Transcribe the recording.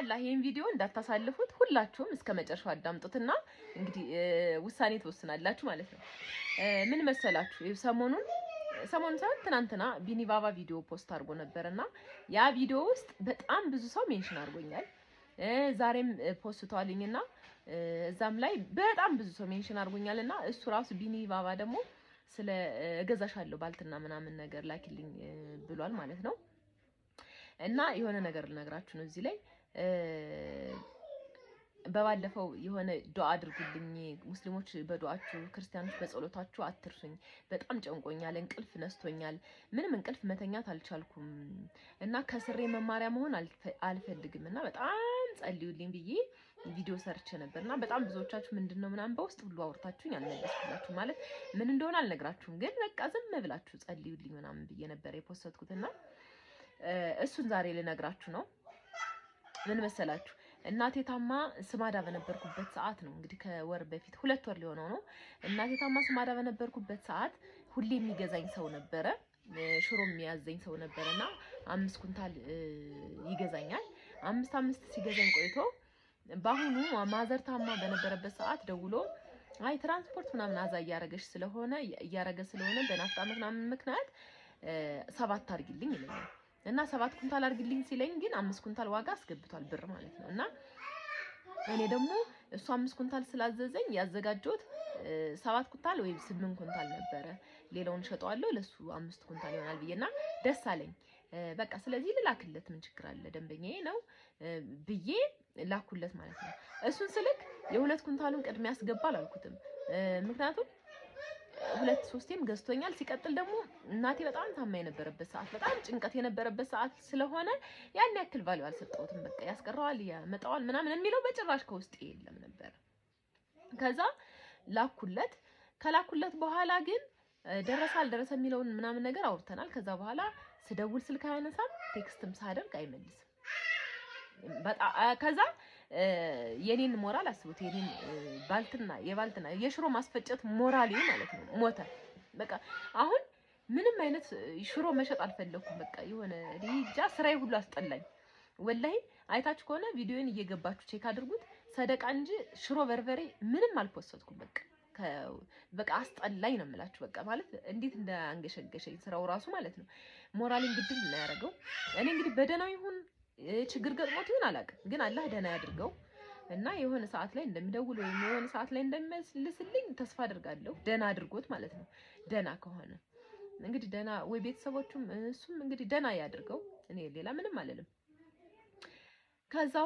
ኢንሻአላህ ይሄን ቪዲዮ እንዳታሳልፉት ሁላችሁም እስከመጨረሻው አዳምጡትና እንግዲህ ውሳኔ ትወስናላችሁ ማለት ነው። ምን መሰላችሁ ሰሞኑን ሳይሆን ትናንትና ቢኒባባ ቪዲዮ ፖስት አድርጎ ነበርና ያ ቪዲዮ ውስጥ በጣም ብዙ ሰው ሜንሽን አድርጎኛል። ዛሬም ፖስቷልኝና እዛም ላይ በጣም ብዙ ሰው ሜንሽን አድርጎኛልና እሱ ራሱ ቢኒባባ ደግሞ ስለ እገዛሻለሁ ባልትና ምናምን ነገር ላኪልኝ ብሏል ማለት ነው። እና የሆነ ነገር ልነግራችሁ ነው እዚህ ላይ በባለፈው የሆነ ዱአ አድርጉልኝ ሙስሊሞች በዱአችሁ ክርስቲያኖች በጸሎታችሁ አትርሱኝ በጣም ጨንቆኛል እንቅልፍ ነስቶኛል ምንም እንቅልፍ መተኛት አልቻልኩም እና ከስሬ መማሪያ መሆን አልፈልግም እና በጣም ጸልዩልኝ ብዬ ቪዲዮ ሰርቼ ነበርና በጣም ብዙዎቻችሁ ምንድነው ምናምን በውስጥ ሁሉ አውርታችሁኝ አልመለስኩላችሁ ማለት ምን እንደሆነ አልነግራችሁም ግን በቃ ዝም ብላችሁ ጸልዩልኝ ምናምን ብዬ ነበር የፖስተትኩትና እሱን ዛሬ ልነግራችሁ ነው። ምን መሰላችሁ እናቴ ታማ ስማዳ በነበርኩበት ሰዓት ነው እንግዲህ ከወር በፊት 2 ወር ሊሆነው ነው እናቴ ታማ ስማዳ በነበርኩበት ሰዓት ሁሌ የሚገዛኝ ሰው ነበረ ሽሮ የሚያዘኝ ሰው ነበርና 5 ኩንታል ይገዛኛል 5 ሲገዛኝ ቆይቶ ባሁኑ ማዘር ታማ በነበረበት ሰዓት ደውሎ አይ ትራንስፖርት ምናምን አዛ እያረገ ስለሆነ በናፍጣ ምክንያት 7 አድርጊልኝ ይለኛል እና 7 ኩንታል አድርግልኝ ሲለኝ ግን 5 ኩንታል ዋጋ አስገብቷል ብር ማለት ነው እና እኔ ደግሞ እሱ 5 ኩንታል ስላዘዘኝ ያዘጋጀሁት 7 ኩንታል ወይ 8 ኩንታል ነበረ ሌላውን ሸጠዋለሁ ለሱ 5 ኩንታል ይሆናል ብዬና ደስ አለኝ በቃ ስለዚህ ልላክለት ምን ችግር አለ ደንበኛዬ ነው ብዬ ላኩለት ማለት ነው እሱን ስልክ የ2 ኩንታሉን ቅድሚያ ያስገባል አልኩትም ምክንያቱም 2-3ም ገዝቶኛል ሲቀጥል ደግሞ እናቴ በጣም ታማ የነበረበት ሰዓት በጣም ጭንቀት የነበረበት ሰዓት ስለሆነ ያን ያክል ቫልዩ አልሰጠውትም በቃ ያስቀረዋል ያመጣዋል ምናምን የሚለው በጭራሽ ከውስጤ የለም ነበር ከዛ ላኩለት ከላኩለት በኋላ ግን ደረሰ የሚለውን ምናምን ነገር አውርተናል ከዛ በኋላ ስደውል ስልክ አያነሳም ቴክስትም ሳደርግ አይመልስም ከዛ የኔን ሞራል አስቡት የኔን ባልትና የሽሮ ማስፈጨት ሞራሊ ማለት ነው ሞተ በቃ አሁን ምንም አይነት ሽሮ መሸጥ አልፈለኩም በቃ የሆነ ሊጃ ስራይ ሁሉ አስጠላኝ ወላሂ አይታችሁ ከሆነ ቪዲዮን እየገባችሁ ቼክ አድርጉት ሰደቃ እንጂ ሽሮ በርበሬ ምንም አልፖስተትኩም በቃ አስጠላኝ ነው የምላችሁ በቃ ማለት እንዴት እንዳንገሸገሸኝ ስራው ራሱ ማለት ነው ሞራሊን ግድል ነው ያደረገው እኔ እንግዲህ በደናው ይሁን ችግር ገጥሞት ይሁን አላውቅም ግን አላህ ደና ያድርገው እና የሆነ ሰዓት ላይ እንደሚደውል ወይ የሆነ ሰዓት ላይ እንደሚመልስልኝ ተስፋ አድርጋለሁ ደና አድርጎት ማለት ነው ደና ከሆነ እንግዲህ ደና ወይ ቤተሰቦቹም እሱም እንግዲህ ደና ያድርገው እኔ ሌላ ምንም አልልም ከዛው